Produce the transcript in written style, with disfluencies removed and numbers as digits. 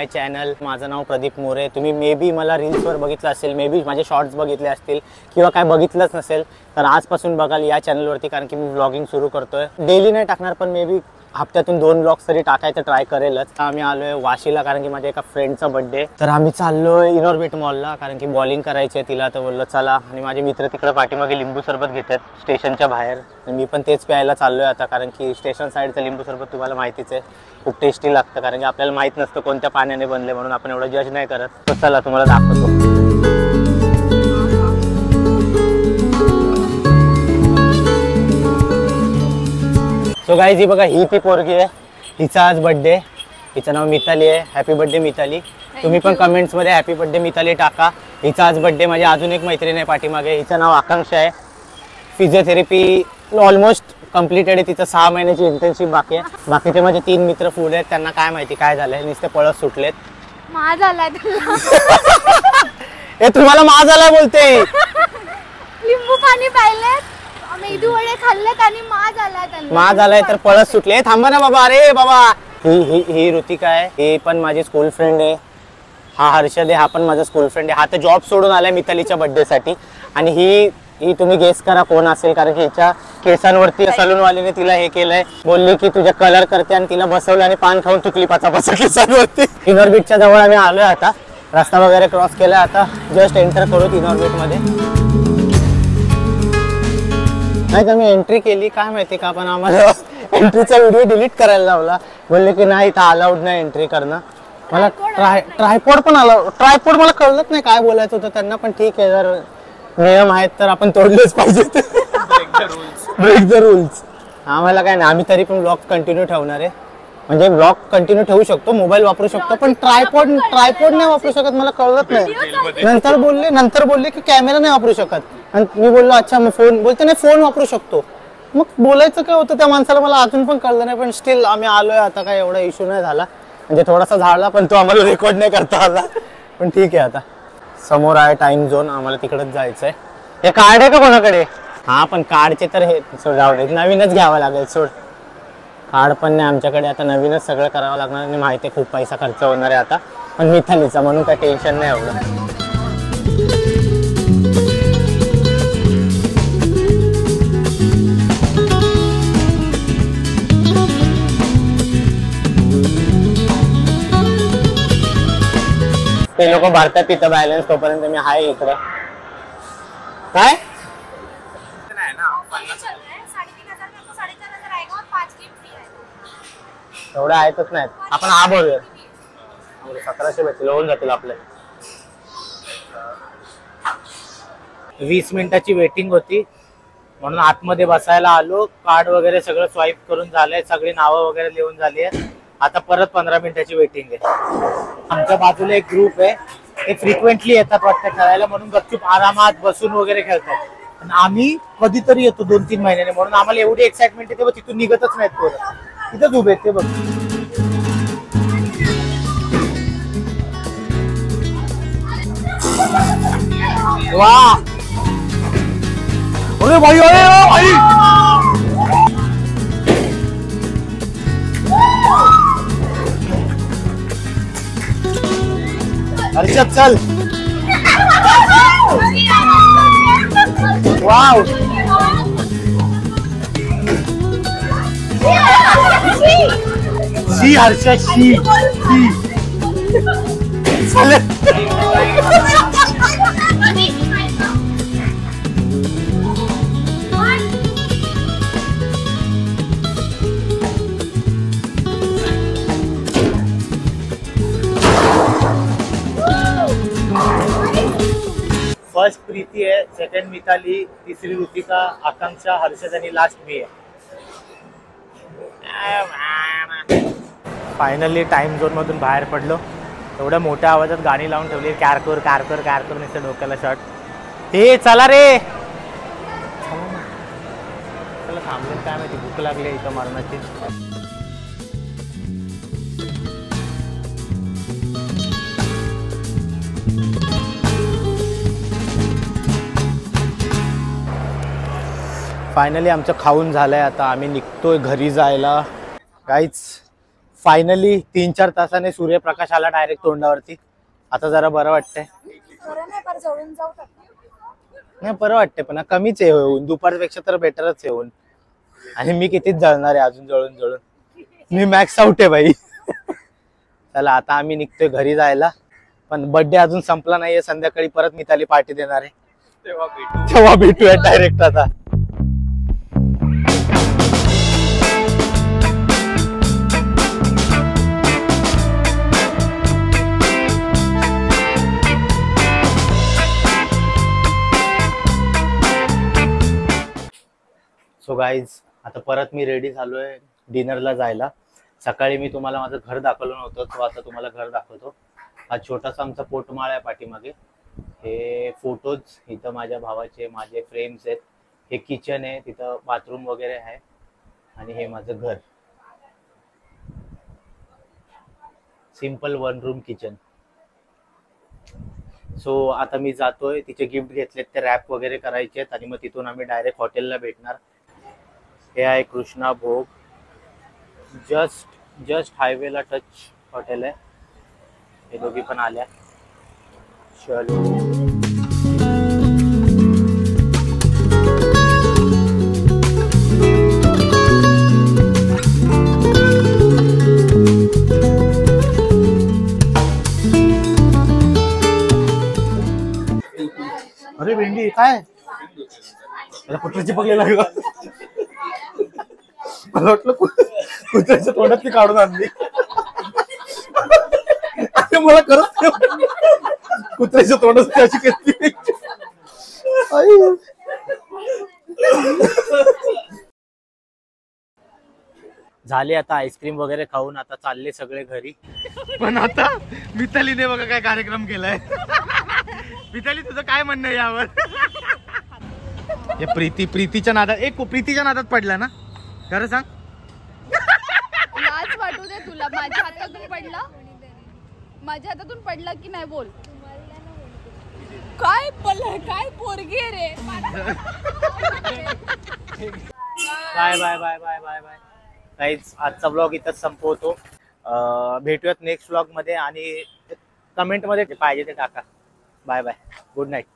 माय channel. माझं नाव प्रदीप मोरे. तुम्ही may be मला रील्सवर बघितलं असेल, मे बी माझे शॉर्ट्स बघितले असतील किंवा काय बघितलंच नसेल तर आजपासून बघाल या चॅनलवरती, कारण की मी व्लॉगिंग सुरू करतोय. डेली नाही टाकणार पण मे बी हप्त्यातून 2 व्लॉग्स तरी टाकायचं ट्राय करेलच. आम्ही आलोय वाशीला कारण की माझ्या एका फ्रेंडचा बर्थडे. तर आम्ही चाललोय इनॉर्बिट मॉलला कारण की बॉलिंग करायची आहे तिला. तर बोललो चला. आणि माझे मित्र तिकडे पाठीमागे लिंबू सरबत घेतात स्टेशनच्या बाहेर. मी पण तेच प्यायला चाललोय आता, कारण की स्टेशन साईडचं लिंबू सरबत तुम्हाला माहितीच आहे खूप टेस्टी लागतं. कारण की आपल्याला माहित नसतं कोणत्या पाण्याने बनले म्हणून आपण एवढं जज नाही करत. तर चला तुम्हाला दाखवतो. सो गाईज ही बघा, ही ती पोरगी आहे, हिचा आज बर्थडे. हिचं नाव मिताली आहे. Happy birthday Mitali. तुम्ही पण कमेंट्समध्ये हॅपी बर्थडे मिताली टाका. हिचा आज बर्थडे. माझी अजून एक मैत्रीण आहे पाठीमागे, हिचं नाव आकांक्षा आहे. फिजिओथेरपी ऑलमोस्ट कंप्लीटेड आहे. तिचं 6 महिन्याची इंटर्नशिप बाकी आहे. बाकीचे माझे 3 मित्र फुल आहेत, त्यांना काय माहिती काय झालंय, नुसते पळत सुटलेत. माज आलाय हे तुम्हाला माज आलाय बोलते. लिंबू पाणी पाहिलेत, मेदू वडे खाल्लेत आणि माज आलाय त्यांना. माज आलाय तर पळत सुटले. थांबा ना बाबा. अरे बाबा, ही ऋतिका आहे. ही पण माझी स्कूल फ्रेंड आहे. हा हर्षद आहे, हा पण माझा स्कूल फ्रेंड आहे. हा तर जॉब सोडून आलाय मितालीच्या बर्थडे साठी. आणि ही तुम्ही गेस करा कोण असेल, कारण की हिच्या केसांवरती सलूनवालीने तिला हे केलंय. बोलली की तुझ्या कलर करते आणि तिला बसवलं आणि पान खाऊन तुकली पाचा केसांवरती. इनॉर्बिटच्या जवळ आम्ही आलोय आता. रस्ता वगैरे क्रॉस केलाय. आता जस्ट एंटर करू इनॉर्बिट मध्ये. नाही तर मी एंट्री केली, काय माहिती का पण आम्हाला एंट्रीचा व्हिडिओ डिलीट करायला लावला. बोलले की नाही इथं अलाउड नाही एंट्री करणं. मला ट्रायपॉड पण अलाउड. ट्रायपॉड मला कळलंच नाही काय बोलायचं होतं त्यांना. पण ठीक आहे, जर नियम आहेत तर आपण तोडलेच पाहिजेत. Break the rules. आम्हाला काय नाही, आम्ही तरी पण ब्लॉग कंटिन्यू ठेवणार आहे. म्हणजे ब्लॉग कंटिन्यू ठेवू शकतो, मोबाईल वापरू शकतो, पण ट्रायपॉड नाही वापरू शकत. मला कळलंच नाही. नंतर बोलले की कॅमेरा नाही वापरू शकत. आणि मी बोललो अच्छा मग फोन. बोलते नाही फोन वापरू शकतो. मग बोलायचं काय होतं त्या माणसाला, मला अजून पण कळलं नाही. पण स्टील आम्ही आलोय आता, काय एवढा इश्यू नाही झाला. म्हणजे थोडासा झाला पण तो आम्हाला रेकॉर्ड नाही करता आला. पण ठीक आहे. आता समोर आहे टाइम झोन, आम्हाला तिकडेच जायचंय. हे कार्ड आहे का कोणाकडे? हा पण कार्डचे तर हे जाऊ दे, नवीनच घ्यावं लागेल. सोड, कार्ड पण नाही आमच्याकडे. आता नवीनच सगळं करावं लागणार. आणि माहिती आहे खूप पैसा खर्च होणार आहे आता, पण मिथालीचा म्हणून काय टेन्शन नाही एवढं. ते लोक भरतात तिथं बॅलन्स, तोपर्यंत मी आहे इकडं. काय एवढं आहेतच नाहीत. आपण हा बोलूया, 1700 भेटतील, होऊन जातील आपले. 20 मिनिटाची वेटिंग होती म्हणून आतमध्ये बसायला आलो. कार्ड वगैरे सगळं स्वाईप करून झालंय, सगळी नावं वगैरे लिहून झाली आहेत. आता परत 15 मिनिटाची वेटिंग आहे. आमच्या बाजूला एक ग्रुप आहे, ते फ्रिक्वेंटली येतात वाटतं खेळायला, म्हणून गपचूप आरामात बसून वगैरे खेळतात. आणि आम्ही कधीतरी येतो 2-3 महिन्याने, म्हणून आम्हाला एवढी एक्साइटमेंट येते. तिथून निघतच नाहीत पोरं. तिथंच उभे आहेत ते बघ. वा अरे भाई, अरे भाई, हर्षद चल. वाव शी हर्षद शी चल. फर्स्ट प्रीती आहे, सेकंड मिताली, तिसरी ऋतिका, आकांक्षा, हर्षद आणि लास्ट मी आहे. फायनली टाइम झोन मधून बाहेर पडलो. एवढ्या मोठ्या आवाजात गाणी लावून ठेवली, कारकोर कारकोर कारकोर, नुसतं डोक्याला शॉट. हे चला रे, चला थांबले काय माहिती, भूक लागली इथं मरणाची. फायनली आमचं खाऊन झालंय. आता आम्ही निघतोय घरी जायला. काहीच फायनली 3-4 तासाने सूर्यप्रकाश आला डायरेक्ट तोंडावरती. आता जरा बरं वाटतंय. नाही बरं वाटतंय पण कमीच आहे होऊन, दुपारपेक्षा तर बेटरच आहे होऊन. आणि मी कितीच जळणार आहे अजून जळून जळून. मी मॅक्स आउट आहे भाई. चला आता आम्ही निघतोय घरी जायला. पण बर्थडे अजून संपला नाहीये. संध्याकाळी परत मिताली पार्टी देणार आहे. तेव्हा भेटूया डायरेक्ट आता. सो गाईज आता परत मी रेडी झालोय डिनरला जायला. सकाळी मी तुम्हाला माझं घर दाखवलं नव्हतं, तो आता तुम्हाला घर दाखवतो. हा छोटासा आमचा पोटमाळ आहे पाठीमागे. हे फोटोज इथं माझ्या भावाचे, माझे फ्रेम्स आहेत. हे किचन आहे, तिथं बाथरूम वगैरे आहे. आणि हे माझं घर, सिंपल 1 रूम किचन. सो आता मी जातोय. तिचे गिफ्ट घेतलेत ते रॅप वगैरे करायचे आहेत आणि मग तिथून आम्ही डायरेक्ट हॉटेलला भेटणार. हे आहे कृष्णा भोग. जस्ट हायवेला टच हॉटेल आहे. हे दोघी पण आल्या. चलो अरे भेंडी काय कुत्र्याची पगलेला का? मला वाटलं कुत्र्याच्या तोंडात ती काढून आणली. मला खरंच कुत्र्याच्या तोंडात त्याची घेतली. झाले आता आईस्क्रीम वगैरे खाऊन आता चालले सगळे घरी. पण आता मितालीने बघा काय कार्यक्रम केलाय. मिताली तुझं काय म्हणणं आहे यावर? हे प्रीतीच्या नादात पडला ना, खरं सांग. लाज वाटू दे तुला. माझ्या हातातून पडला की नाही बोल. काय पोरगी आहे रे. Bye bye bye bye bye bye. काहीच आजचा ब्लॉग इथंच संपवतो. भेटूयात नेक्स्ट ब्लॉग मध्ये आणि कमेंट मध्ये पाहिजे ते टाका. Bye bye. Good night.